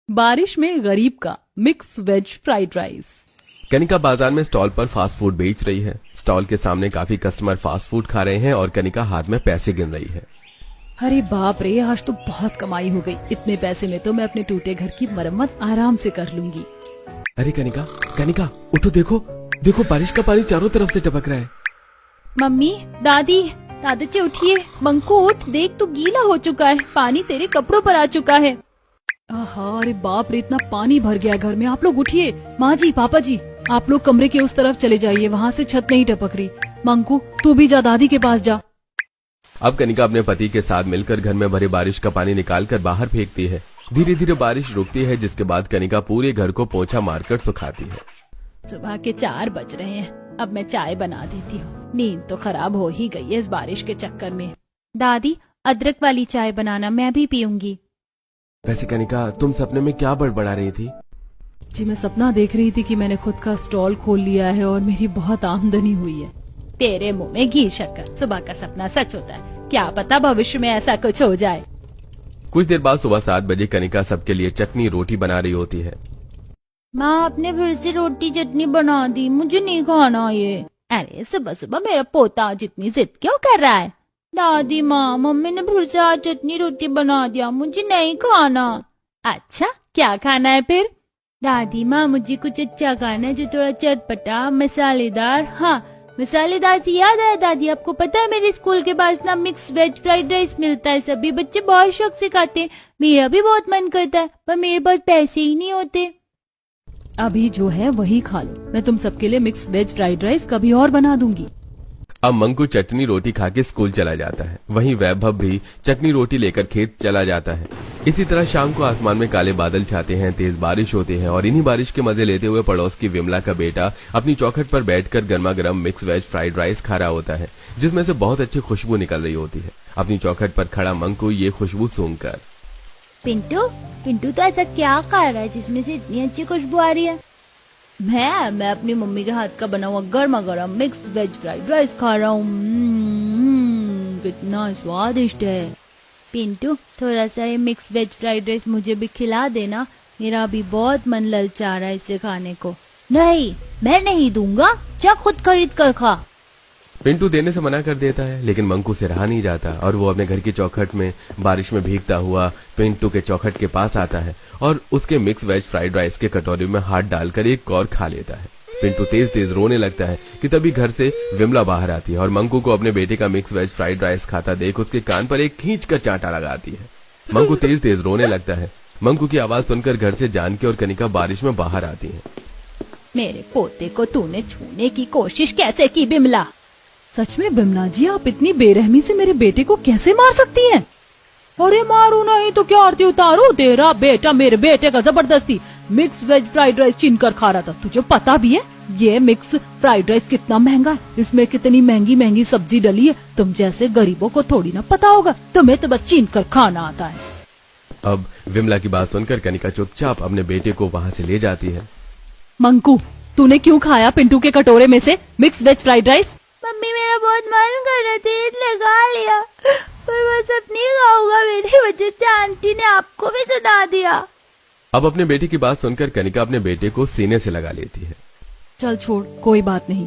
बारिश में गरीब का mix veg fried rice. Kanika बाजार में स्टॉल पर फास्ट फूड बेच रही है। स्टॉल के सामने काफी कस्टमर फास्ट फूड खा रहे हैं और कनिका हाथ में पैसे गिन रही है। अरे बाप रे, आज तो बहुत कमाई हो गई। इतने पैसे में तो मैं अपने टूटे घर की मरम्मत आराम से कर लूंगी। अरे कनिका, कनिका उठो, देखो देखो बारिश का पानी चारों तरफ से टपक रहा है। मम्मी, दादी, दादाजी उठिए। मंकू उठ, देख तू गीला हो चुका है, पानी तेरे कपड़ों पर आ चुका है। अरे बाप रे, इतना पानी भर गया घर में। आप लोग उठिए। माँ जी, पापा जी, आप लोग कमरे के उस तरफ चले जाइए, वहाँ से छत नहीं टपक रही। मंकू तू भी जा, दादी के पास जा। अब कनिका अपने पति के साथ मिलकर घर में भरे बारिश का पानी निकालकर बाहर फेंकती है। धीरे धीरे बारिश रुकती है, जिसके बाद कनिका पूरे घर को पोंछा मारकर सुखाती है। सुबह के 4 बज रहे हैं, अब मैं चाय बना देती हूँ। नींद तो खराब हो ही गई है इस बारिश के चक्कर में। दादी, अदरक वाली चाय बनाना, मैं भी पीऊंगी। वैसे कनिका, तुम सपने में क्या बड़बड़ा रही थी? जी, मैं सपना देख रही थी कि मैंने खुद का स्टॉल खोल लिया है और मेरी बहुत आमदनी हुई है। तेरे मुंह में घी शक्कर, सुबह का सपना सच होता है, क्या पता भविष्य में ऐसा कुछ हो जाए। कुछ देर बाद सुबह 7 बजे कनिका सबके लिए चटनी रोटी बना रही होती है। माँ, आपने फिर से रोटी चटनी बना दी, मुझे नहीं खाना ये। अरे सुबह सुबह मेरा पोता जितनी जिद क्यों कर रहा है? दादी माँ, मम्मी ने फिर से आज चटनी रोटी बना दिया, मुझे नहीं खाना। अच्छा, क्या खाना है फिर? दादी माँ, मुझे कुछ अच्छा खाना है जो थोड़ा चटपटा मसालेदार। हाँ, मसालेदार से याद आया दादी, आपको पता है मेरे स्कूल के पास ना मिक्स वेज फ्राइड राइस मिलता है। सभी बच्चे बहुत शौक से खाते हैं, मेरा भी बहुत मन करता है, पर मेरे पास पैसे ही नहीं होते। अभी जो है वही खा लो, मैं तुम सबके लिए मिक्स वेज फ्राइड राइस कभी और बना दूंगी। अब मंकू चटनी रोटी खा के स्कूल चला जाता है। वहीं वैभव भी चटनी रोटी लेकर खेत चला जाता है। इसी तरह शाम को आसमान में काले बादल छाते हैं, तेज बारिश होती है और इन्हीं बारिश के मजे लेते हुए पड़ोस की विमला का बेटा अपनी चौखट पर बैठकर गर्मा गर्म मिक्स वेज फ्राइड राइस खा रहा होता है, जिसमें से बहुत अच्छी खुशबू निकल रही होती है। अपनी चौखट पर खड़ा मंकू ये खुशबू सूंघकर, पिंटू, पिंटू तो ऐसा क्या खा रहा है जिसमें से इतनी अच्छी खुशबू आ रही है? मैं अपनी मम्मी के हाथ का बना हुआ गर्मा गर्म मिक्स वेज फ्राइड राइस खा रहा हूँ। कितना स्वादिष्ट है। पिंटू, थोड़ा सा ये मिक्स वेज फ्राइड राइस मुझे भी खिला देना, मेरा भी बहुत मन ललचा रहा है इसे खाने को। नहीं, मैं नहीं दूंगा, जा खुद खरीद कर खा। पिंटू देने से मना कर देता है, लेकिन मंकू से रहा नहीं जाता और वो अपने घर की चौखट में बारिश में भीगता हुआ पिंटू के चौखट के पास आता है और उसके मिक्स वेज फ्राइड राइस के कटोरी में हाथ डालकर एक कौर खा लेता है। पिंटू तेज तेज रोने लगता है कि तभी घर से विमला बाहर आती है और मंकू को अपने बेटे का मिक्स वेज फ्राइड राइस खाता देख उसके कान पर एक खींच कर चांटा लगाती है। मंकू तेज तेज रोने लगता है। मंकू की आवाज सुनकर घर से जानकी और कनिका बारिश में बाहर आती है। मेरे पोते को तूने छूने की कोशिश कैसे की बिमला? सच में बिमला जी, आप इतनी बेरहमी से मेरे बेटे को कैसे मार सकती हैं? अरे मारू नहीं तो क्या आरती उतारू? तेरा बेटा मेरे बेटे का जबरदस्ती मिक्स वेज फ्राइड राइस छीन कर खा रहा था। तुझे पता भी है ये मिक्स फ्राइड राइस कितना महंगा है? इसमें कितनी महंगी महंगी सब्जी डली है। तुम जैसे गरीबों को थोड़ी ना पता होगा, तुम्हें तो बस छीन कर खाना आता है। अब विमला की बात सुनकर कनिका चुपचाप अपने बेटे को वहाँ से ले जाती है। मंकू, तूने क्यों खाया पिंटू के कटोरे में से mix veg fried rice? Mummy, मेरा बहुत मन कर रहा था इसलिए खा लिया, पर वो सब नहीं खाऊंगा, मेरी वजह से आंटी ने आपको भी सुना दिया। अब अपने बेटे की बात सुनकर कनिका अपने बेटे को सीने से लगा लेती है। चल छोड़, कोई बात नहीं।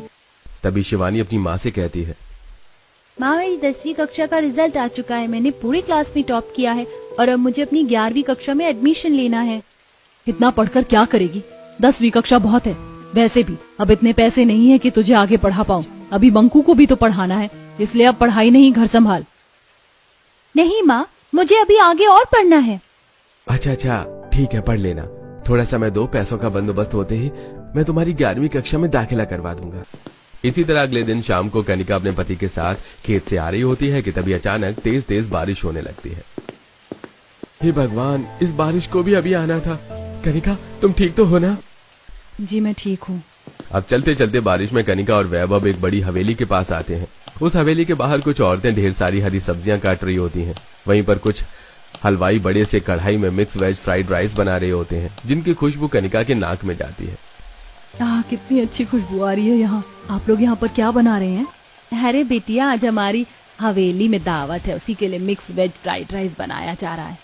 तभी शिवानी अपनी माँ से कहती है, माँ, मेरी 10वीं कक्षा का रिजल्ट आ चुका है, मैंने पूरी क्लास में टॉप किया है और अब मुझे अपनी 11वीं कक्षा में एडमिशन लेना है। इतना पढ़कर क्या करेगी? 10वीं कक्षा बहुत है। वैसे भी अब इतने पैसे नहीं है कि तुझे आगे पढ़ा पाऊँ। अभी मंकू को भी तो पढ़ाना है, इसलिए अब पढ़ाई नहीं, घर संभाल। नहीं माँ, मुझे अभी आगे और पढ़ना है। अच्छा, ठीक है, पढ़ लेना। थोड़ा समय दो, पैसों का बंदोबस्त होते ही मैं तुम्हारी 11वीं कक्षा में दाखिला करवा दूंगा। इसी तरह अगले दिन शाम को कनिका अपने पति के साथ खेत से आ रही होती है कि तभी अचानक तेज तेज बारिश होने लगती है। हे भगवान, इस बारिश को भी अभी आना था। कनिका, तुम ठीक तो हो ना? जी, मैं ठीक हूँ। अब चलते चलते बारिश में कनिका और वैभव एक बड़ी हवेली के पास आते हैं। उस हवेली के बाहर कुछ औरतें ढेर सारी हरी सब्जियां काट रही होती हैं। वहीं पर कुछ हलवाई बड़े से कढ़ाई में मिक्स वेज फ्राइड राइस बना रहे होते हैं, जिनकी खुशबू कनिका के नाक में जाती है। कितनी अच्छी खुशबू आ रही है यहाँ। आप लोग यहाँ पर क्या बना रहे हैं? अरे बेटिया, आज हमारी हवेली में दावत है, उसी के लिए मिक्स वेज फ्राइड राइस बनाया जा रहा है।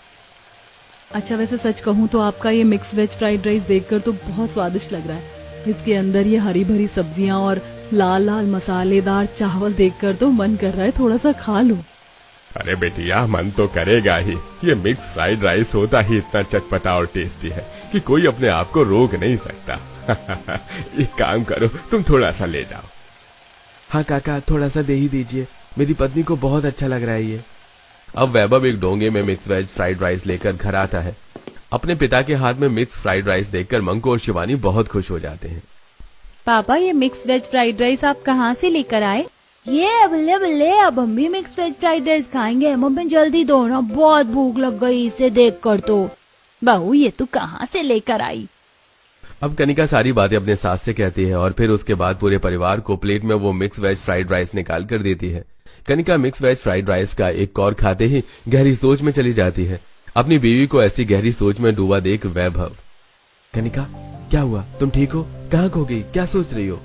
अच्छा, वैसे सच कहूँ तो आपका ये मिक्स वेज फ्राइड राइस देखकर तो बहुत स्वादिष्ट लग रहा है। इसके अंदर ये हरी भरी सब्जियां और लाल लाल मसालेदार चावल देखकर तो मन कर रहा है थोड़ा सा खा लूं। अरे बेटिया, मन तो करेगा ही। ये मिक्स फ्राइड राइस होता ही इतना चटपटा और टेस्टी है कि कोई अपने आप को रोक नहीं सकता। एक काम करो, तुम थोड़ा सा ले जाओ। हाँ काका, थोड़ा सा दे ही दीजिए, मेरी पत्नी को बहुत अच्छा लग रहा है ये। अब वैभव एक डोंगे में मिक्स वेज फ्राइड राइस लेकर घर आता है। अपने पिता के हाथ में मिक्स फ्राइड राइस देखकर मंकु और शिवानी बहुत खुश हो जाते हैं। पापा, ये मिक्स वेज फ्राइड राइस आप कहाँ से लेकर आए? ये बल्ले बल्ले, अब हम भी मिक्स वेज फ्राइड राइस खाएंगे। मम्मी जल्दी दो ना, बहुत भूख लग गई इसे देखकर तो। बहू, ये तू कहाँ से लेकर आई? अब कनिका सारी बातें अपने सास से कहती है और फिर उसके बाद पूरे परिवार को प्लेट में वो मिक्स वेज फ्राइड राइस निकाल कर देती है। Kanika mix veg fried rice का एक कौर खाते ही गहरी सोच में चली जाती है। अपनी बीवी को ऐसी गहरी सोच में डूबा देख वैभव, कनिका क्या हुआ, तुम ठीक हो? कहाँ खो गई, क्या सोच रही हो?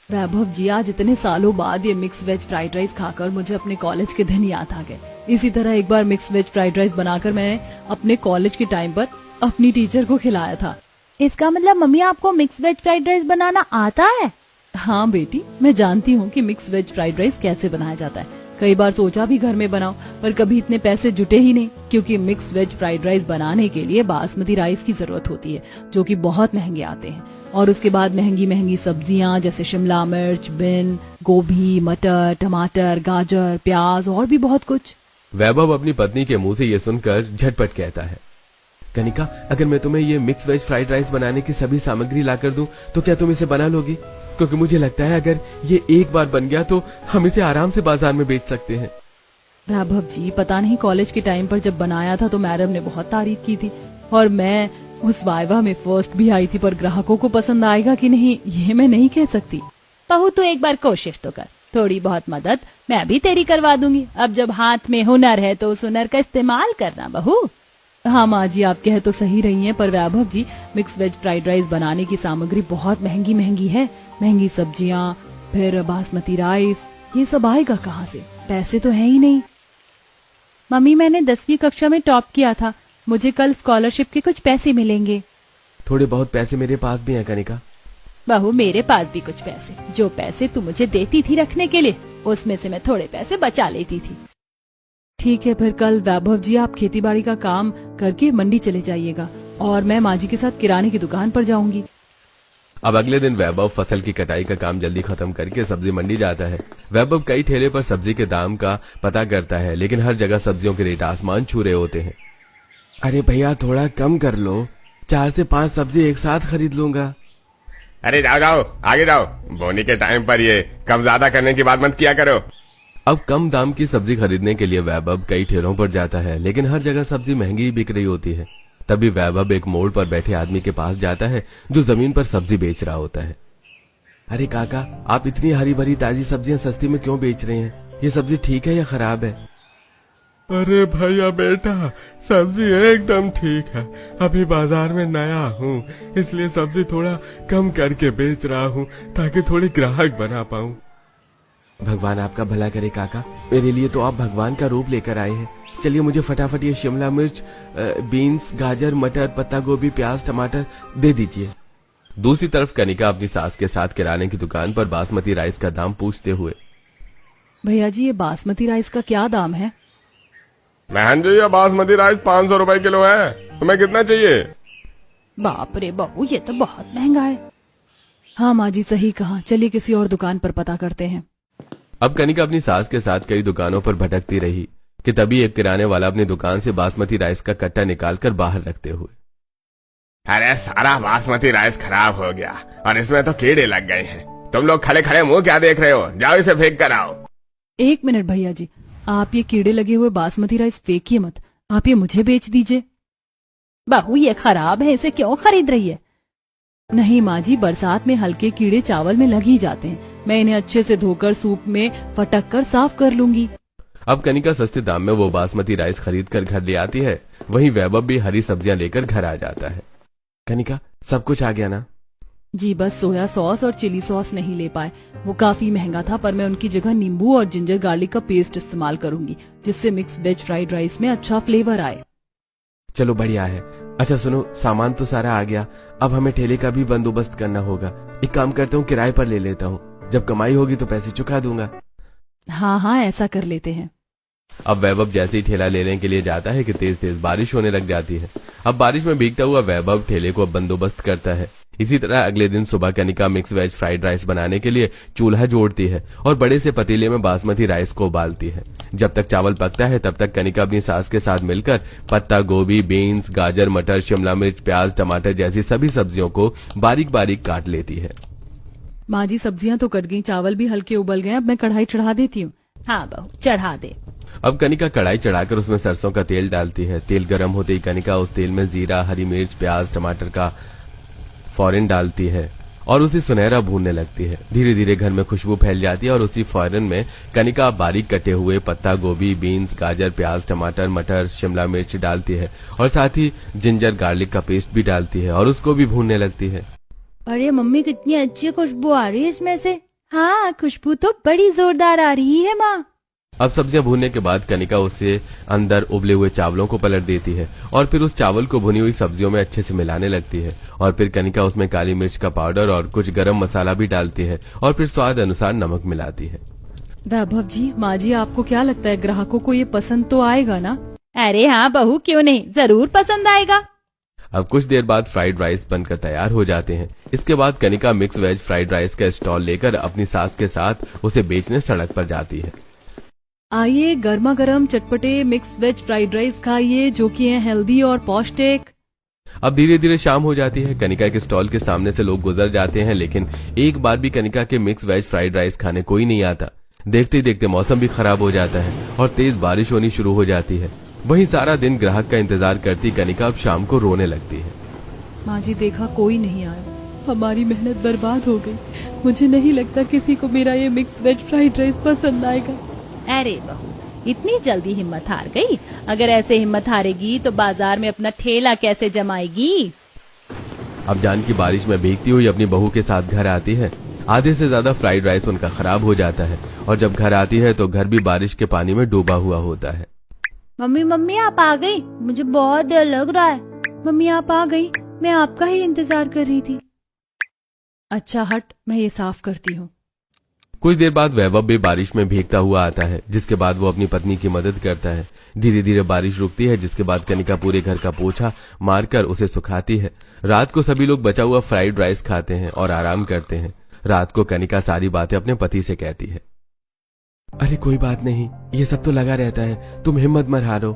वैभव जी, आज इतने सालों बाद ये मिक्स वेज फ्राइड राइस खाकर मुझे अपने कॉलेज के दिन याद आ गए। इसी तरह एक बार मिक्स वेज फ्राइड राइस बनाकर मैंने अपने कॉलेज के टाइम पर अपनी टीचर को खिलाया था। इसका मतलब मम्मी आपको मिक्स वेज फ्राइड राइस बनाना आता है? हाँ बेटी, मैं जानती हूँ कि मिक्स वेज फ्राइड राइस कैसे बनाया जाता है। कई बार सोचा भी घर में बनाओ, पर कभी इतने पैसे जुटे ही नहीं, क्योंकि मिक्स वेज फ्राइड राइस बनाने के लिए बासमती राइस की जरूरत होती है, जो कि बहुत महंगे आते हैं। और उसके बाद महंगी महंगी सब्जियां जैसे शिमला मिर्च, बीन, गोभी, मटर, टमाटर, गाजर, प्याज और भी बहुत कुछ। वैभव अपनी पत्नी के मुंह से ये सुनकर झटपट कहता है, कनिका, अगर मैं तुम्हें ये मिक्स वेज फ्राइड राइस बनाने की सभी सामग्री लाकर दूं, तो क्या तुम इसे बना लोगी? क्योंकि मुझे लगता है अगर ये एक बार बन गया तो हम इसे आराम से बाजार में बेच सकते हैं। वैभव जी, पता नहीं कॉलेज के टाइम पर जब बनाया था तो मैडम ने बहुत तारीफ की थी, और मैं उस वाइवा में फर्स्ट भी आई थी, पर ग्राहकों को पसंद आएगा कि नहीं ये मैं नहीं कह सकती। बहू, तू एक बार कोशिश तो कर, थोड़ी बहुत मदद मैं भी तेरी करवा दूंगी। अब जब हाथ में हुनर है तो उस हुनर का इस्तेमाल करना बहू। हाँ माँ जी, आप कह तो सही रही हैं, पर वैभव जी, मिक्स वेज फ्राइड राइस बनाने की सामग्री बहुत महंगी महंगी है। महंगी सब्जियाँ, फिर बासमती राइस, ये सब आएगा कहाँ से? पैसे तो है ही नहीं। मम्मी, मैंने 10वीं कक्षा में टॉप किया था, मुझे कल स्कॉलरशिप के कुछ पैसे मिलेंगे। थोड़े बहुत पैसे मेरे पास भी हैं कनिका। बहू, मेरे पास भी कुछ पैसे, जो पैसे तू मुझे देती थी रखने के लिए, उसमें से मैं थोड़े पैसे बचा लेती थी। ठीक है, फिर कल वैभव जी आप खेती बाड़ी का काम करके मंडी चले जाइएगा, और मैं माँ जी के साथ किराने की दुकान पर जाऊंगी। अब अगले दिन वैभव फसल की कटाई का काम जल्दी खत्म करके सब्जी मंडी जाता है। वैभव कई ठेले पर सब्जी के दाम का पता करता है, लेकिन हर जगह सब्जियों के रेट आसमान छू रहे होते हैं। अरे भैया, थोड़ा कम कर लो, 4 से 5 सब्जी एक साथ खरीद लूंगा। अरे जाओ जाओ, आगे जाओ, बोनी के टाइम पर ये कम ज्यादा करने की बात मत किया करो। अब कम दाम की सब्जी खरीदने के लिए वैभव कई ठेलों पर जाता है, लेकिन हर जगह सब्जी महंगी ही बिक रही होती है। तभी वैभव एक मोड़ पर बैठे आदमी के पास जाता है जो जमीन पर सब्जी बेच रहा होता है। अरे काका, आप इतनी हरी भरी ताजी सब्जियां सस्ती में क्यों बेच रहे हैं? ये सब्जी ठीक है या खराब है? अरे भैया बेटा, सब्जी एकदम ठीक है। अभी बाजार में नया हूँ, इसलिए सब्जी थोड़ा कम करके बेच रहा हूँ ताकि थोड़ी ग्राहक बना पाऊँ। भगवान आपका भला करे काका, मेरे लिए तो आप भगवान का रूप लेकर आए हैं। चलिए मुझे फटाफट ये शिमला मिर्च, बीन्स, गाजर, मटर, पत्ता गोभी, प्याज, टमाटर दे दीजिए। दूसरी तरफ कनिका अपनी सास के साथ किराने की दुकान पर बासमती राइस का दाम पूछते हुए, भैया जी, ये बासमती राइस का क्या दाम है? बहन जी, ये बासमती राइस 500 रुपए किलो है, तुम्हें कितना चाहिए? बाप रे बहू, ये तो बहुत महंगा है। हाँ माँ जी, सही कहा, चलिए किसी और दुकान पर पता करते हैं। अब कनिका अपनी सास के साथ कई दुकानों पर भटकती रही कि तभी एक किराने वाला अपनी दुकान से बासमती राइस का कट्टा निकालकर बाहर रखते हुए, अरे सारा बासमती राइस खराब हो गया और इसमें तो कीड़े लग गए हैं। तुम लोग खड़े खड़े मुंह क्या देख रहे हो? जाओ इसे फेंक कर आओ। 1 मिनट भैया जी, आप ये कीड़े लगे हुए बासमती राइस फेंकिए मत, आप ये मुझे बेच दीजिए। बहू, ये खराब है, इसे क्यों खरीद रही है? नहीं माँ जी, बरसात में हल्के कीड़े चावल में लग ही जाते हैं, मैं इन्हें अच्छे से धोकर सूप में फटक कर साफ कर लूंगी। अब कनिका सस्ते दाम में वो बासमती राइस खरीद कर घर ले आती है। वहीं वैभव भी हरी सब्जियां लेकर घर आ जाता है। कनिका, सब कुछ आ गया ना? जी, बस सोया सॉस और चिली सॉस नहीं ले पाए, वो काफी महंगा था, पर मैं उनकी जगह नींबू और जिंजर गार्लिक का पेस्ट इस्तेमाल करूंगी, जिससे मिक्स वेज फ्राइड राइस में अच्छा फ्लेवर आए। चलो बढ़िया है। अच्छा सुनो, सामान तो सारा आ गया, अब हमें ठेले का भी बंदोबस्त करना होगा। एक काम करता हूँ, किराए पर ले लेता हूँ, जब कमाई होगी तो पैसे चुका दूंगा। हाँ हाँ, ऐसा कर लेते हैं। अब वैभव जैसे ही ठेला लेने के लिए जाता है कि तेज तेज बारिश होने लग जाती है। अब बारिश में भीगता हुआ वैभव ठेले को अब बंदोबस्त करता है। इसी तरह अगले दिन सुबह Kanika mix veg fried rice बनाने के लिए चूल्हा जोड़ती है और बड़े से पतीले में बासमती राइस को उबालती है। जब तक चावल पकता है तब तक कनिका अपनी सास के साथ मिलकर पत्ता गोभी, बीन्स, गाजर, मटर, शिमला मिर्च, प्याज, टमाटर जैसी सभी सब्जियों को बारीक बारीक काट लेती है। माँ जी, सब्जियां तो कट गई, चावल भी हल्के उबल गए, अब मैं कढ़ाई चढ़ा देती हूँ। हाँ बहू, चढ़ा दे। अब कनिका कढ़ाई चढ़ाकर उसमें सरसों का तेल डालती है। तेल गर्म होते ही कनिका उस तेल में जीरा, हरी मिर्च, प्याज, टमाटर का फौरन डालती है और उसे सुनहरा भूनने लगती है। धीरे धीरे घर में खुशबू फैल जाती है और उसी फौरन में कनिका बारीक कटे हुए पत्ता गोभी, बीन्स, गाजर, प्याज, टमाटर, मटर, शिमला मिर्च डालती है और साथ ही जिंजर गार्लिक का पेस्ट भी डालती है और उसको भी भूनने लगती है। अरे मम्मी, कितनी अच्छी खुशबू आ रही है इसमें से। हाँ, खुशबू तो बड़ी जोरदार आ रही है माँ। अब सब्जियां भूनने के बाद कनिका उसे अंदर उबले हुए चावलों को पलट देती है और फिर उस चावल को भुनी हुई सब्जियों में अच्छे से मिलाने लगती है और फिर कनिका उसमें काली मिर्च का पाउडर और कुछ गरम मसाला भी डालती है और फिर स्वाद अनुसार नमक मिलाती है। वैभव जी, माँ जी, आपको क्या लगता है ग्राहकों को ये पसंद तो आएगा ना? अरे हाँ बहू, क्यों नहीं, जरूर पसंद आएगा। अब कुछ देर बाद फ्राइड राइस बनकर तैयार हो जाते हैं। इसके बाद Kanika mix veg fried rice का स्टॉल लेकर अपनी सास के साथ उसे बेचने सड़क पर जाती है। आइए, गर्मा गर्म चटपटे मिक्स वेज फ्राइड राइस खाइए, जो कि है हेल्दी और पौष्टिक। अब धीरे धीरे शाम हो जाती है। कनिका के स्टॉल के सामने से लोग गुजर जाते हैं, लेकिन एक बार भी कनिका के मिक्स वेज फ्राइड राइस खाने कोई नहीं आता। देखते देखते मौसम भी खराब हो जाता है और तेज बारिश होनी शुरू हो जाती है। वहीं सारा दिन ग्राहक का इंतजार करती कनिका अब शाम को रोने लगती है। माँ जी, देखा, कोई नहीं आया, हमारी मेहनत बर्बाद हो गई। मुझे नहीं लगता किसी को मेरा ये मिक्स वेज फ्राइड राइस पसंद आएगा। अरे बहू, इतनी जल्दी हिम्मत हार गई? अगर ऐसे हिम्मत हारेगी तो बाजार में अपना ठेला कैसे जमाएगी? अब जानकी बारिश में भीगती हुई अपनी बहू के साथ घर आती है। आधे से ज्यादा फ्राइड राइस उनका खराब हो जाता है और जब घर आती है तो घर भी बारिश के पानी में डूबा हुआ होता है। मम्मी मम्मी, आप आ गई? मुझे बहुत डर लग रहा है। मम्मी, आप आ गई? मैं आपका ही इंतजार कर रही थी। अच्छा हट, मैं ये साफ करती हूँ। कुछ देर बाद वैभव भी बारिश में भीगता हुआ आता है, जिसके बाद वो अपनी पत्नी की मदद करता है। धीरे धीरे बारिश रुकती है, जिसके बाद कनिका पूरे घर का पोछा मारकर उसे सुखाती है। रात को सभी लोग बचा हुआ फ्राइड राइस खाते हैं और आराम करते हैं। रात को कनिका सारी बातें अपने पति से कहती है। अरे कोई बात नहीं, ये सब तो लगा रहता है, तुम हिम्मत मत हारो।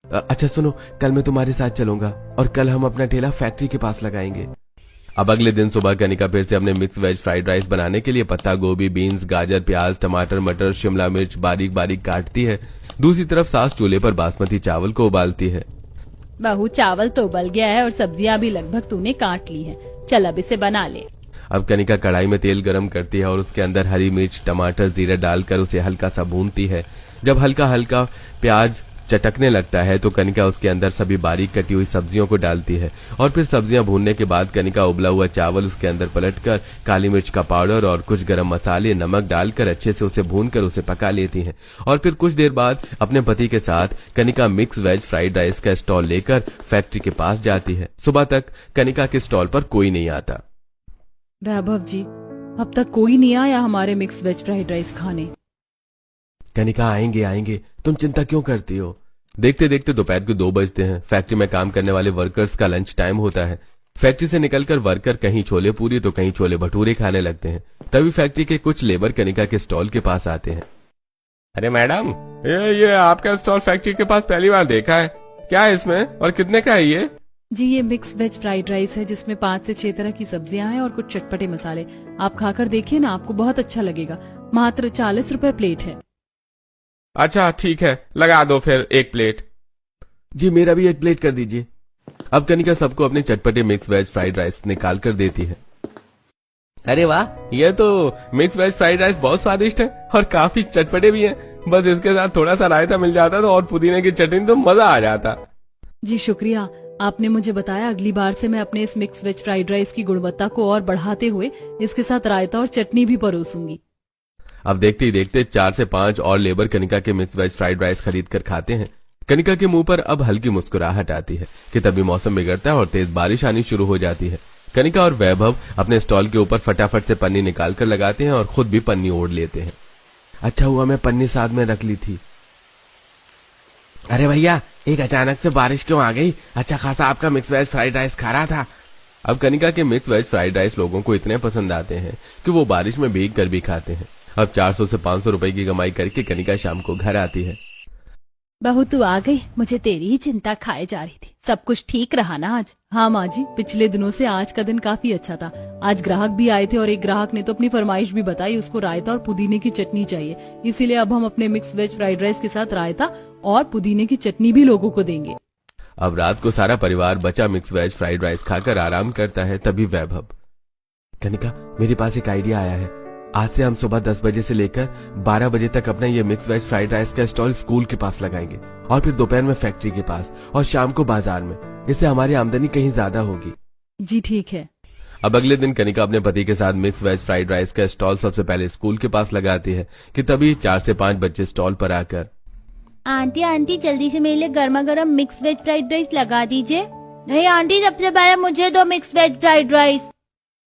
अच्छा सुनो, कल मैं तुम्हारे साथ चलूंगा और कल हम अपना ठेला फैक्ट्री के पास लगाएंगे। अब अगले दिन सुबह कनिका फिर से अपने मिक्स वेज फ्राइड राइस बनाने के लिए पत्ता गोभी, बीन्स, गाजर, प्याज, टमाटर, मटर, शिमला मिर्च बारीक बारीक काटती है। दूसरी तरफ सास चूल्हे पर बासमती चावल को उबालती है। बहू, चावल तो उबल गया है और सब्जियां भी लगभग तूने काट ली हैं। चल अब इसे बना ले। अब कनिका कढ़ाई में तेल गरम करती है और उसके अंदर हरी मिर्च, टमाटर, जीरा डालकर उसे हल्का सा भूनती है। जब हल्का हल्का प्याज चटकने लगता है तो कनिका उसके अंदर सभी बारीक कटी हुई सब्जियों को डालती है और फिर सब्जियां भूनने के बाद कनिका उबला हुआ चावल उसके अंदर पलटकर काली मिर्च का पाउडर और कुछ गरम मसाले, नमक डालकर अच्छे से उसे भूनकर उसे पका लेती है। और फिर कुछ देर बाद अपने पति के साथ Kanika mix veg fried rice का स्टॉल लेकर फैक्ट्री के पास जाती है। सुबह तक कनिका के स्टॉल पर कोई नहीं आता। वैभव जी, अब तक कोई नहीं आया हमारे मिक्स वेज फ्राइड राइस खाने। कनिका, आएंगे आएंगे, तुम चिंता क्यों करती हो? देखते देखते दोपहर के 2 बजते हैं। फैक्ट्री में काम करने वाले वर्कर्स का लंच टाइम होता है। फैक्ट्री से निकलकर वर्कर कहीं छोले पूरी तो कहीं छोले भटूरे खाने लगते हैं। तभी फैक्ट्री के कुछ लेबर कनिका के स्टॉल के पास आते हैं। अरे मैडम, ये आपका स्टॉल फैक्ट्री के पास पहली बार देखा है। क्या है इसमें और कितने का है ये? जी, ये मिक्स वेज फ्राइड राइस है, जिसमें 5 से 6 तरह की सब्जियां हैं और कुछ चटपटे मसाले। आप खाकर देखिए ना, आपको बहुत अच्छा लगेगा। मात्र 40 रुपए प्लेट है। अच्छा ठीक है, लगा दो फिर 1 प्लेट। जी, मेरा भी 1 प्लेट कर दीजिए। अब कनिका सबको अपने चटपटे मिक्स वेज फ्राइड राइस निकाल कर देती है। अरे वाह, ये तो मिक्स वेज फ्राइड राइस बहुत स्वादिष्ट है और काफी चटपटे भी हैं। बस इसके साथ थोड़ा सा रायता मिल जाता तो और पुदीने की चटनी तो मजा आ जाता। जी शुक्रिया, आपने मुझे बताया। अगली बार से मैं अपने इस मिक्स वेज फ्राइड राइस की गुणवत्ता को और बढ़ाते हुए इसके साथ रायता और चटनी भी परोसूंगी। अब देखते ही देखते 4 से 5 और लेबर कनिका के मिक्स वेज फ्राइड राइस खरीद कर खाते हैं। कनिका के मुंह पर अब हल्की मुस्कुराहट आती है कि तभी मौसम बिगड़ता है और तेज बारिश आनी शुरू हो जाती है। कनिका और वैभव अपने स्टॉल के ऊपर फटाफट से पन्नी निकाल कर लगाते हैं और खुद भी पन्नी ओढ़ लेते हैं। अच्छा हुआ मैं पन्नी साथ में रख ली थी। अरे भैया, एक अचानक से बारिश क्यों आ गई? अच्छा खासा आपका मिक्स वेज फ्राइड राइस खा रहा था। अब कनिका के मिक्स वेज फ्राइड राइस लोगों को इतने पसंद आते हैं कि वो बारिश में भीग कर भी खाते हैं। अब 400 से 500 रुपए की कमाई करके कनिका शाम को घर आती है। बहू तू आ गई, मुझे तेरी ही चिंता खाए जा रही थी। सब कुछ ठीक रहा ना आज? हाँ माँ जी, पिछले दिनों से आज का दिन काफी अच्छा था। आज ग्राहक भी आए थे और एक ग्राहक ने तो अपनी फरमाइश भी बताई, उसको रायता और पुदीने की चटनी चाहिए। इसीलिए अब हम अपने मिक्स वेज फ्राइड राइस के साथ रायता और पुदीने की चटनी भी लोगों को देंगे। अब रात को सारा परिवार बचा मिक्स वेज फ्राइड राइस खाकर आराम करता है। तभी वैभव, कनिका मेरे पास एक आइडिया आया है। आज से हम सुबह 10 बजे से लेकर 12 बजे तक अपना ये मिक्स वेज फ्राइड राइस का स्टॉल स्कूल के पास लगाएंगे और फिर दोपहर में फैक्ट्री के पास और शाम को बाजार में। इससे हमारी आमदनी कहीं ज्यादा होगी। जी ठीक है। अब अगले दिन कनिका अपने पति के साथ मिक्स वेज फ्राइड राइस का स्टॉल सबसे पहले स्कूल के पास लगाती है कि तभी 4 से 5 बच्चे स्टॉल पर आकर, आंटी आंटी जल्दी से मेरे लिए गर्मा गर्म मिक्स वेज फ्राइड राइस लगा दीजिए। नहीं आंटी, सबसे पहले मुझे दो मिक्स वेज फ्राइड राइस।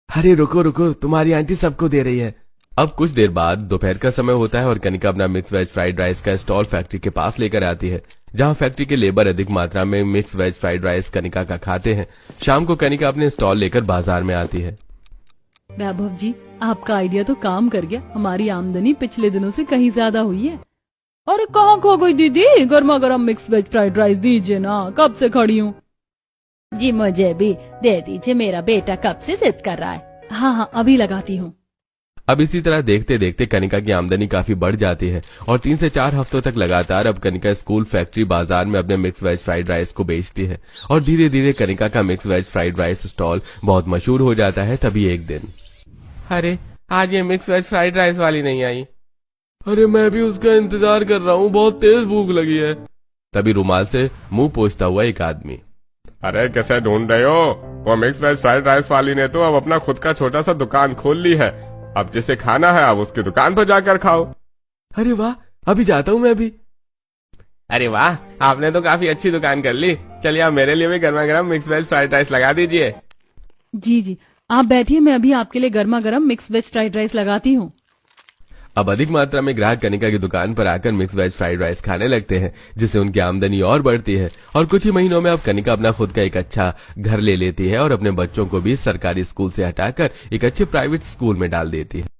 अरे रुको रुको, तुम्हारी आंटी सबको दे रही है। अब कुछ देर बाद दोपहर का समय होता है और कनिका अपना मिक्स वेज फ्राइड राइस का स्टॉल फैक्ट्री के पास लेकर आती है, जहां फैक्ट्री के लेबर अधिक मात्रा में mix veg fried rice Kanika का खाते हैं। शाम को कनिका अपने स्टॉल लेकर बाजार में आती है। वैभव जी, आपका आइडिया तो काम कर गया। हमारी आमदनी पिछले दिनों से कहीं ज्यादा हुई है। अरे कहाँ खो गई दीदी? गर्मा गर्म मिक्स वेज फ्राइड राइस दीजिए ना, कब से खड़ी हूँ। जी मुझे भी दे दीजिए, मेरा बेटा कब से जिद कर रहा है। हाँ हाँ, अभी लगाती हूँ। अब इसी तरह देखते देखते कनिका की आमदनी काफी बढ़ जाती है और 3 से 4 हफ्तों तक लगातार अब कनिका स्कूल, फैक्ट्री, बाजार में अपने मिक्स वेज फ्राइड राइस को बेचती है और धीरे धीरे कनिका का mix veg fried rice stall बहुत मशहूर हो जाता है। तभी एक दिन, अरे आज ये मिक्स वेज फ्राइड राइस वाली नहीं आई। अरे मैं भी उसका इंतजार कर रहा हूँ, बहुत तेज भूख लगी है। तभी रुमाल से मुंह पोंछता हुआ एक आदमी, अरे कैसे ढूंढ रहे हो? वो मिक्स वेज फ्राइड राइस वाली ने तो अब अपना खुद का छोटा सा दुकान खोल ली है। अब जिसे खाना है अब उसकी दुकान पर जाकर खाओ। अरे वाह, अभी जाता हूँ मैं भी। अरे वाह, आपने तो काफी अच्छी दुकान कर ली। चलिए आप मेरे लिए भी गर्मा गर्म मिक्स वेज फ्राइड राइस लगा दीजिए। जी जी, आप बैठिए, मैं अभी आपके लिए गर्मा गर्म मिक्स वेज फ्राइड राइस लगाती हूँ। अब अधिक मात्रा में ग्राहक कनिका की दुकान पर आकर मिक्स वेज फ्राइड राइस खाने लगते हैं, जिससे उनकी आमदनी और बढ़ती है और कुछ ही महीनों में अब कनिका अपना खुद का एक अच्छा घर ले लेती है और अपने बच्चों को भी सरकारी स्कूल से हटाकर एक अच्छे प्राइवेट स्कूल में डाल देती है।